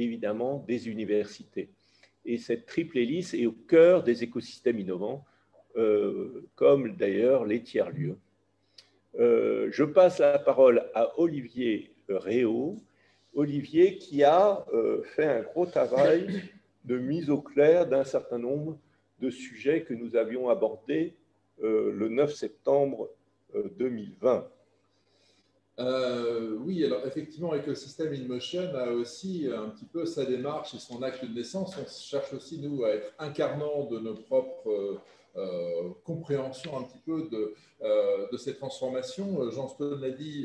évidemment des universités. Et cette triple hélice est au cœur des écosystèmes innovants, comme d'ailleurs les tiers-lieux. Je passe la parole à Olivier Réau. Olivier qui a fait un gros travail de mise au clair d'un certain nombre de sujets que nous avions abordés le 9 septembre 2020. Oui, alors effectivement, Ecosystem in Motion a aussi un petit peu sa démarche et son acte de naissance. On cherche aussi, nous, à être incarnants de nos propres compréhensions un petit peu de ces transformations. Jean Stone l'a dit,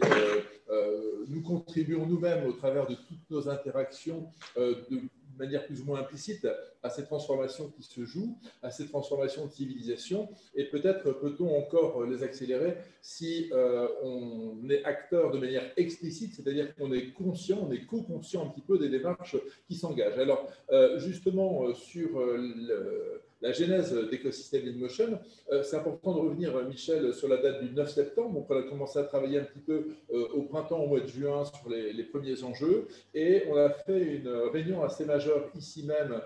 nous contribuons nous-mêmes au travers de toutes nos interactions de manière plus ou moins implicite à ces transformations qui se jouent, à ces transformations de civilisation, et peut-être peut-on encore les accélérer si on est acteur de manière explicite, c'est-à-dire qu'on est conscient, on est co-conscient un petit peu des démarches qui s'engagent. Alors, justement, sur la genèse d'Ecosystem in Motion, c'est important de revenir, Michel, sur la date du 9 septembre. Donc, on a commencé à travailler un petit peu au printemps, au mois de juin, sur les premiers enjeux, et on a fait une réunion assez majeure ici même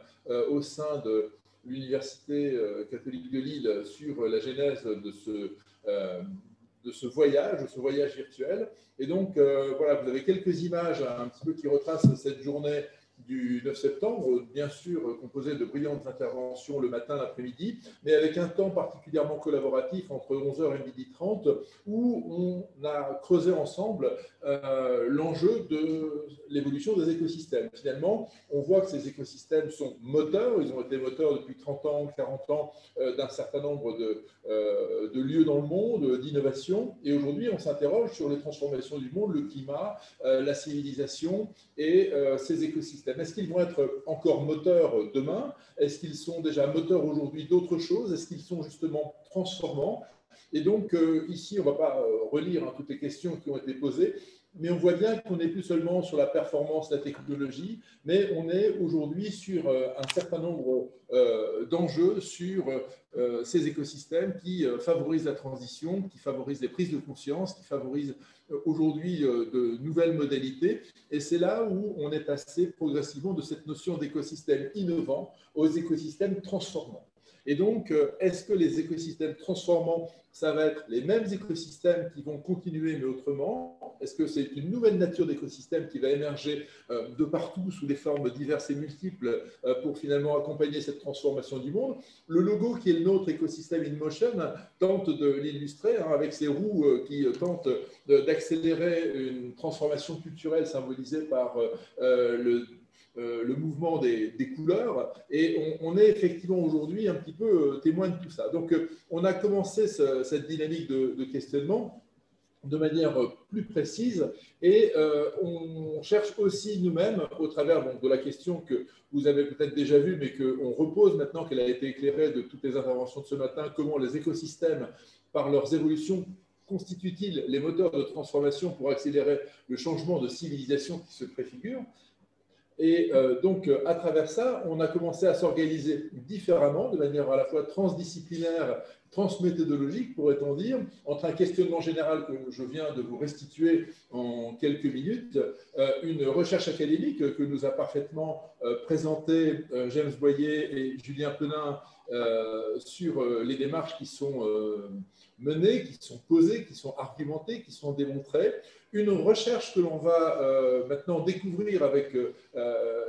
au sein de l'Université catholique de Lille sur la genèse de ce voyage virtuel. Et donc, voilà, vous avez quelques images un petit peu qui retracent cette journée du 9 septembre, bien sûr composé de brillantes interventions le matin, l'après-midi, mais avec un temps particulièrement collaboratif entre 11h et 12h30, où on a creusé ensemble l'enjeu de l'évolution des écosystèmes. Finalement, on voit que ces écosystèmes sont moteurs, ils ont été moteurs depuis 30 ans, 40 ans d'un certain nombre de lieux dans le monde, d'innovation, et aujourd'hui on s'interroge sur les transformations du monde, le climat, la civilisation et ces écosystèmes. Est-ce qu'ils vont être encore moteurs demain? Est-ce qu'ils sont déjà moteurs aujourd'hui d'autres choses? Est-ce qu'ils sont justement transformants? Et donc, ici, on ne va pas relire toutes les questions qui ont été posées, mais on voit bien qu'on n'est plus seulement sur la performance, la technologie, mais on est aujourd'hui sur un certain nombre d'enjeux sur ces écosystèmes qui favorisent la transition, qui favorisent les prises de conscience, qui favorisent aujourd'hui de nouvelles modalités. Et c'est là où on est passé progressivement de cette notion d'écosystème innovant aux écosystèmes transformants. Et donc, est-ce que les écosystèmes transformants, ça va être les mêmes écosystèmes qui vont continuer, mais autrement? Est-ce que c'est une nouvelle nature d'écosystème qui va émerger de partout sous des formes diverses et multiples pour finalement accompagner cette transformation du monde? Le logo qui est le nôtre, Ecosystem in Motion, tente de l'illustrer avec ces roues qui tentent d'accélérer une transformation culturelle symbolisée par le mouvement des couleurs, et on est effectivement aujourd'hui un petit peu témoin de tout ça. Donc, on a commencé cette dynamique de questionnement de manière plus précise, et on cherche aussi nous-mêmes, au travers de la question que vous avez peut-être déjà vue, mais qu'on repose maintenant qu'elle a été éclairée de toutes les interventions de ce matin, comment les écosystèmes, par leurs évolutions, constituent-ils les moteurs de transformation pour accélérer le changement de civilisation qui se préfigure. Et donc, à travers ça, on a commencé à s'organiser différemment, de manière à la fois transdisciplinaire, transméthodologique, pourrait-on dire, entre un questionnement général que je viens de vous restituer en quelques minutes, une recherche académique que nous a parfaitement présenté James Boyer et Julien Penin sur les démarches qui sont menées, qui sont posées, qui sont argumentées, qui sont démontrées. Une recherche que l'on va maintenant découvrir avec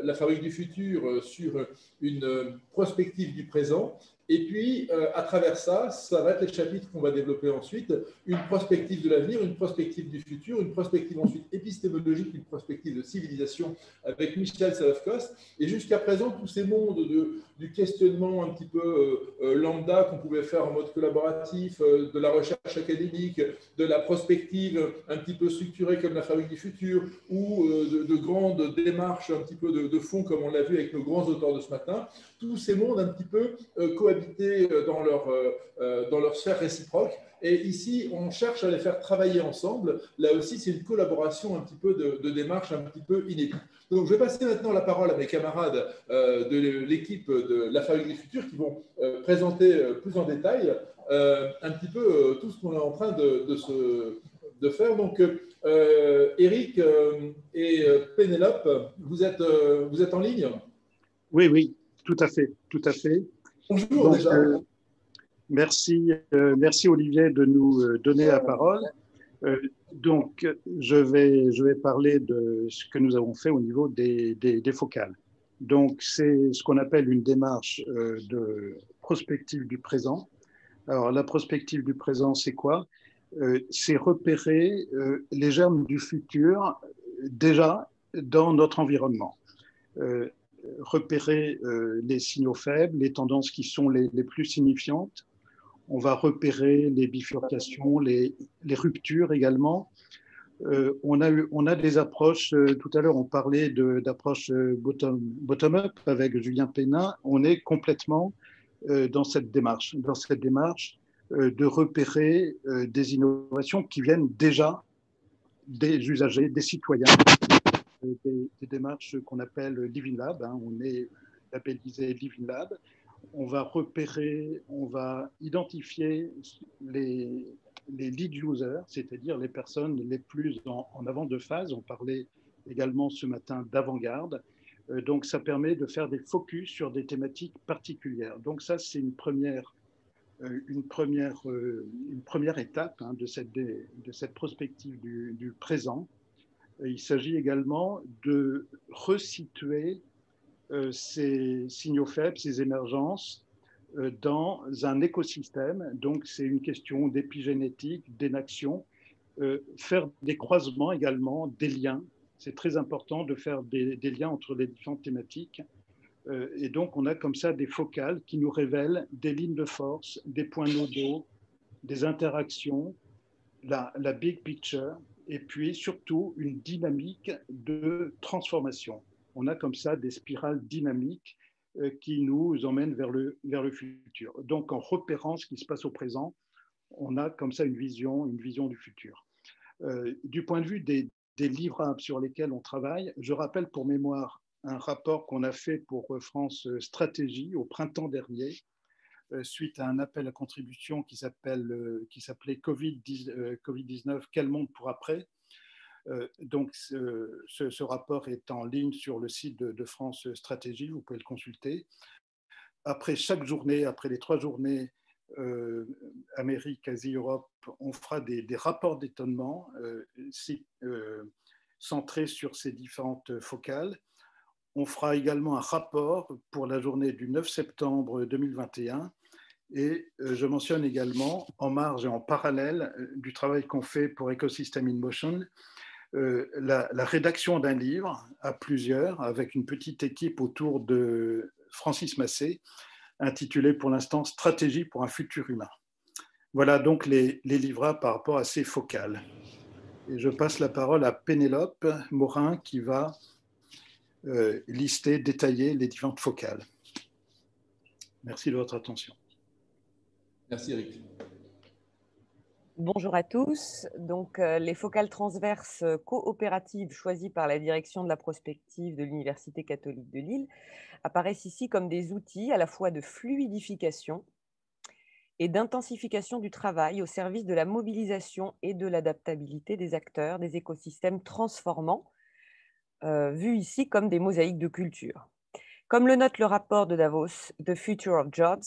la Fabrique du futur sur une prospective du présent. Et puis, à travers ça, ça va être les chapitres qu'on va développer ensuite, une prospective de l'avenir, une prospective du futur, une prospective ensuite épistémologique, une prospective de civilisation avec Michel Salafkos. Et jusqu'à présent, tous ces mondes du questionnement un petit peu lambda qu'on pouvait faire en mode collaboratif, de la recherche académique, de la prospective un petit peu structurée comme la Fabrique du futur, ou de grandes démarches un petit peu de fond, comme on l'a vu avec nos grands auteurs de ce matin, tous ces mondes un petit peu cohabiter dans leur sphère réciproque. Et ici, on cherche à les faire travailler ensemble. Là aussi, c'est une collaboration un petit peu de démarche un petit peu inédite. Donc, je vais passer maintenant la parole à mes camarades de l'équipe de la Fabrique du futur qui vont présenter plus en détail un petit peu tout ce qu'on est en train de faire. Donc, Eric et Pénélope, vous êtes en ligne? Oui, oui, tout à fait, tout à fait. Bonjour. Donc, déjà. Merci Olivier de nous donner la parole. Donc, je vais parler de ce que nous avons fait au niveau des focales. Donc, c'est ce qu'on appelle une démarche de prospective du présent. Alors, la prospective du présent, c'est quoi? C'est repérer les germes du futur déjà dans notre environnement. Repérer les signaux faibles, les tendances qui sont les plus signifiantes. On va repérer les bifurcations, les ruptures également. On a des approches, tout à l'heure on parlait d'approche bottom-up avec Julien Pénin. On est complètement dans cette démarche de repérer des innovations qui viennent déjà des usagers, des citoyens, des démarches qu'on appelle Living Lab. On est labellisé Living Lab. On va repérer, on va identifier les lead users, c'est-à-dire les personnes les plus en avant de phase. On parlait également ce matin d'avant-garde. Donc, ça permet de faire des focus sur des thématiques particulières. Donc, ça, c'est une première étape de cette prospective du présent. Il s'agit également de resituer ces signaux faibles, ces émergences dans un écosystème. Donc, c'est une question d'épigénétique, d'énaction, faire des croisements également, des liens. C'est très important de faire des liens entre les différentes thématiques. Et donc, on a comme ça des focales qui nous révèlent des lignes de force, des points nodaux, des interactions, la big picture, et puis surtout une dynamique de transformation. On a comme ça des spirales dynamiques qui nous emmènent vers le futur. Donc, en repérant ce qui se passe au présent, on a comme ça une vision du futur. Du point de vue des livrables sur lesquels on travaille, je rappelle pour mémoire un rapport qu'on a fait pour France Stratégie au printemps dernier, suite à un appel à contribution qui s'appelait Covid-19, quel monde pour après? Donc, ce rapport est en ligne sur le site de France Stratégie, vous pouvez le consulter. Après chaque journée, après les 3 journées, Amérique, Asie, Europe, on fera des rapports d'étonnement centrés sur ces différentes focales. On fera également un rapport pour la journée du 9 septembre 2021. Et je mentionne également, en marge et en parallèle du travail qu'on fait pour Ecosystem in Motion, la rédaction d'un livre à plusieurs, avec une petite équipe autour de Francis Massé, intitulé pour l'instant « Stratégie pour un futur humain ». Voilà donc les livrables par rapport à ces focales. Et je passe la parole à Pénélope Morin qui va lister, détailler les différentes focales. Merci de votre attention. Merci Eric. Bonjour à tous. Donc, les focales transverses coopératives choisies par la direction de la prospective de l'Université catholique de Lille apparaissent ici comme des outils à la fois de fluidification et d'intensification du travail au service de la mobilisation et de l'adaptabilité des acteurs des écosystèmes transformants, vus ici comme des mosaïques de culture. Comme le note le rapport de Davos, The Future of Jobs,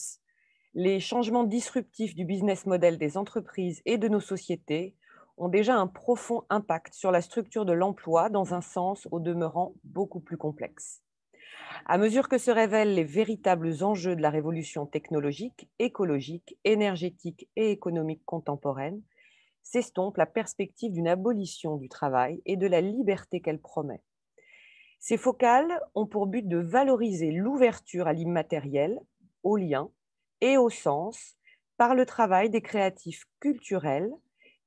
les changements disruptifs du business model des entreprises et de nos sociétés ont déjà un profond impact sur la structure de l'emploi dans un sens au demeurant beaucoup plus complexe. À mesure que se révèlent les véritables enjeux de la révolution technologique, écologique, énergétique et économique contemporaine, s'estompe la perspective d'une abolition du travail et de la liberté qu'elle promet. Ces focales ont pour but de valoriser l'ouverture à l'immatériel, au lien et au sens par le travail des créatifs culturels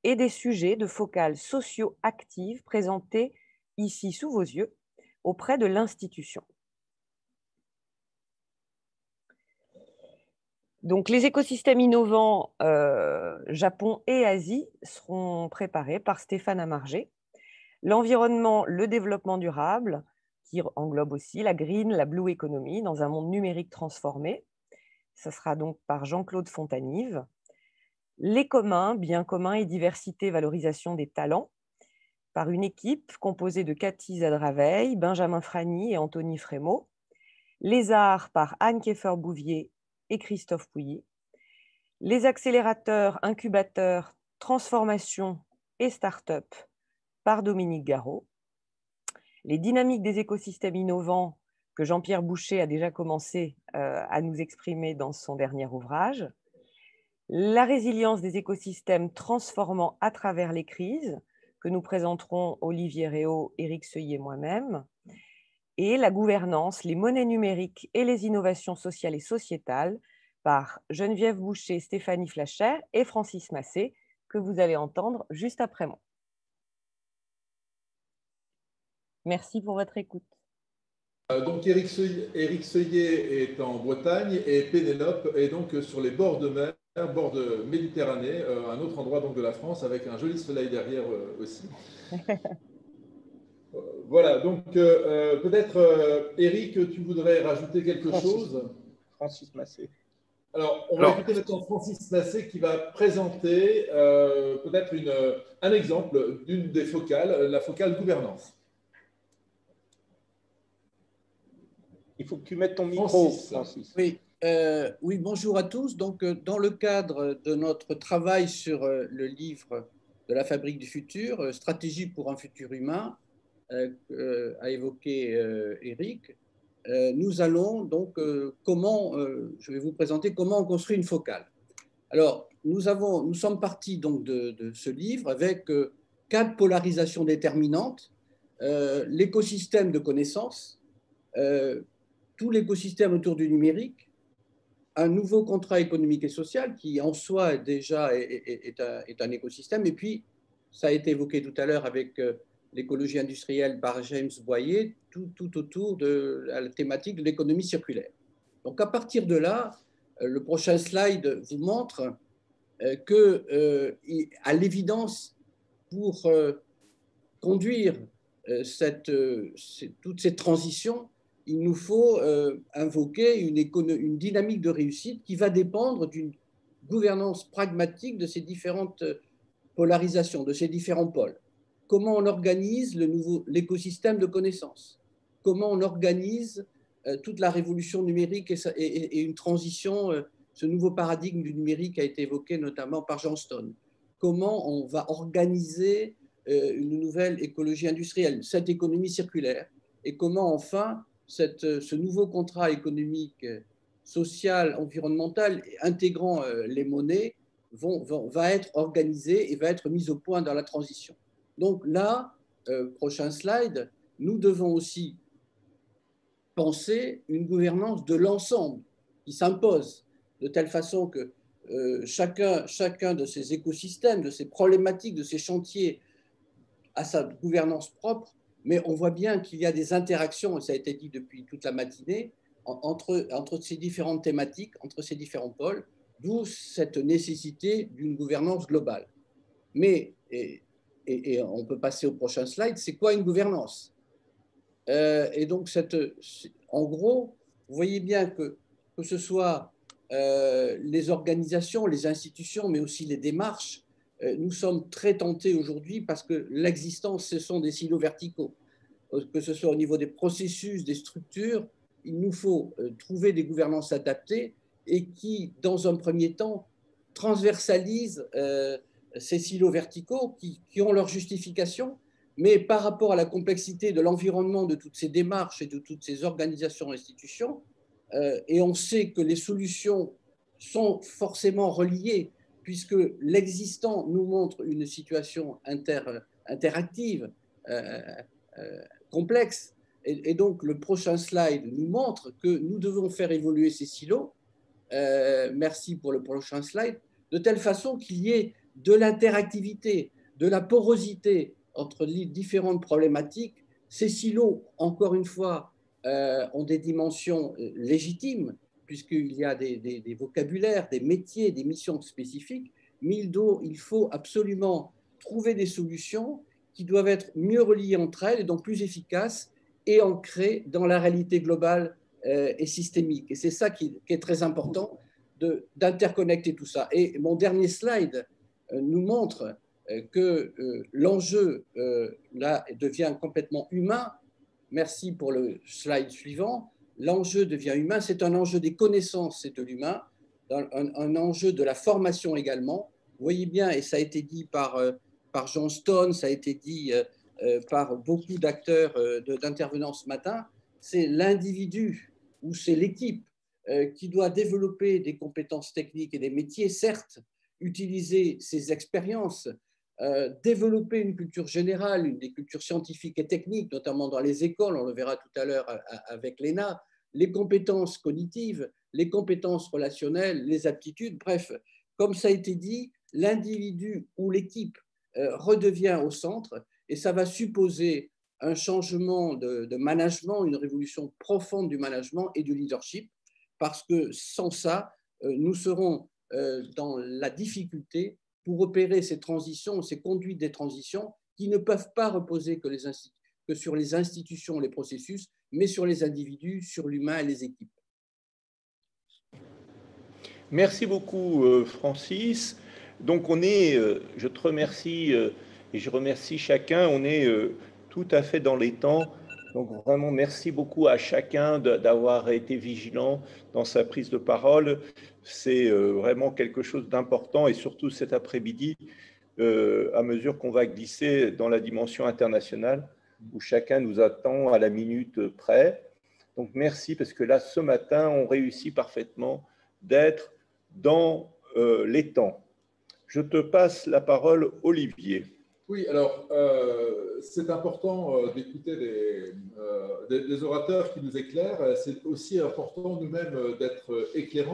et des sujets de focales socio-actives présentés ici sous vos yeux auprès de l'institution. Donc, les écosystèmes innovants Japon et Asie seront préparés par Stéphane Amargé. L'environnement, le développement durable, qui englobe aussi la green, la blue economy dans un monde numérique transformé. Ce sera donc par Jean-Claude Fontanive. Les communs, biens communs et diversité, valorisation des talents. par une équipe composée de Cathy Zadraveil, Benjamin Fragny et Anthony Frémaux. Les arts par Anne Kieffer-Bouvier et Christophe Pouilly. Les accélérateurs, incubateurs, transformation et start-up par Dominique Garot. Les dynamiques des écosystèmes innovants que Jean-Pierre Boucher a déjà commencé à nous exprimer dans son dernier ouvrage. La résilience des écosystèmes transformant à travers les crises que nous présenterons Olivier Réau, Éric Seuillet et moi-même. Et la gouvernance, les monnaies numériques et les innovations sociales et sociétales par Geneviève Boucher, Stéphanie Flacher et Francis Massé, que vous allez entendre juste après moi. Merci pour votre écoute. Donc Éric Seuillet est en Bretagne et Pénélope est donc sur les bords de mer, bord de Méditerranée, un autre endroit donc de la France avec un joli soleil derrière aussi. Voilà, donc peut-être Éric, tu voudrais rajouter quelque chose? Francis Massé. Alors, on va écouter maintenant Francis Massé qui va présenter peut-être un exemple d'une des focales, la focale gouvernance. Il faut que tu mettes ton micro, Francis. Oui, oui, bonjour à tous. Donc, dans le cadre de notre travail sur le livre de la fabrique du futur, Stratégie pour un futur humain, a évoqué Éric, nous allons donc je vais vous présenter comment on construit une focale. Alors, nous sommes partis donc de ce livre avec 4 polarisations déterminantes, l'écosystème de connaissances, tout l'écosystème autour du numérique, un nouveau contrat économique et social qui en soi déjà est un écosystème, et puis ça a été évoqué tout à l'heure avec l'écologie industrielle par James Boyer, tout autour de la thématique de l'économie circulaire. Donc à partir de là, le prochain slide vous montre à l'évidence, pour conduire toutes ces transitions, il nous faut invoquer une dynamique de réussite qui va dépendre d'une gouvernance pragmatique de ces différentes polarisations, de ces différents pôles. Comment on organise l'écosystème de connaissances? Comment on organise toute la révolution numérique et une transition, ce nouveau paradigme du numérique a été évoqué notamment par Johnston. Comment on va organiser une nouvelle écologie industrielle, cette économie circulaire? Et comment enfin ce nouveau contrat économique, social, environnemental, intégrant les monnaies, va être organisé et va être mis au point dans la transition. Donc là, prochain slide, nous devons aussi penser une gouvernance de l'ensemble qui s'impose de telle façon que chacun de ces écosystèmes, de ces problématiques, de ces chantiers a sa gouvernance propre, mais on voit bien qu'il y a des interactions, et ça a été dit depuis toute la matinée, entre ces différentes thématiques, entre ces différents pôles, d'où cette nécessité d'une gouvernance globale. Mais, et on peut passer au prochain slide, c'est quoi une gouvernance? Et donc, en gros, vous voyez bien que ce soit les organisations, les institutions, mais aussi les démarches, nous sommes très tentés aujourd'hui parce que l'existence, ce sont des silos verticaux. Que ce soit au niveau des processus, des structures, il nous faut trouver des gouvernances adaptées et qui, dans un premier temps, transversalisent ces silos verticaux qui ont leur justification, mais par rapport à la complexité de l'environnement de toutes ces démarches et de toutes ces organisations et institutions, et on sait que les solutions sont forcément reliées, puisque l'existant nous montre une situation interactive, complexe. Et donc, le prochain slide nous montre que nous devons faire évoluer ces silos. Merci pour le prochain slide. De telle façon qu'il y ait de l'interactivité, de la porosité entre les différentes problématiques. Ces silos, encore une fois, ont des dimensions légitimes, puisqu'il y a des vocabulaires, des métiers, des missions spécifiques, mais il faut absolument trouver des solutions qui doivent être mieux reliées entre elles et donc plus efficaces et ancrées dans la réalité globale et systémique. Et c'est ça qui est très important, d'interconnecter tout ça. Et mon dernier slide nous montre que l'enjeu là devient complètement humain. Merci pour le slide suivant. L'enjeu devient humain, c'est un enjeu des connaissances et de l'humain, un enjeu de la formation également. Vous voyez bien, et ça a été dit par John Stone, ça a été dit par beaucoup d'acteurs d'intervenants ce matin, c'est l'individu ou c'est l'équipe qui doit développer des compétences techniques et des métiers, certes, utiliser ses expériences, développer une culture générale, des cultures scientifiques et techniques, notamment dans les écoles, on le verra tout à l'heure avec l'ENA, les compétences cognitives, les compétences relationnelles, les aptitudes, bref, comme ça a été dit, l'individu ou l'équipe redevient au centre et ça va supposer un changement de management, une révolution profonde du management et du leadership, parce que sans ça, nous serons dans la difficulté pour opérer ces transitions, ces conduites des transitions qui ne peuvent pas reposer que sur les institutions, les processus, mais sur les individus, sur l'humain et les équipes. Merci beaucoup, Francis. Donc, je te remercie et je remercie chacun. On est tout à fait dans les temps. Donc, vraiment, merci beaucoup à chacun d'avoir été vigilant dans sa prise de parole. C'est vraiment quelque chose d'important et surtout cet après-midi, à mesure qu'on va glisser dans la dimension internationale où chacun nous attend à la minute près. Donc, merci parce que là, ce matin, on réussit parfaitement d'être dans les temps. Je te passe la parole, Olivier. Oui, alors, c'est important d'écouter des orateurs qui nous éclairent. C'est aussi important nous-mêmes d'être éclairants.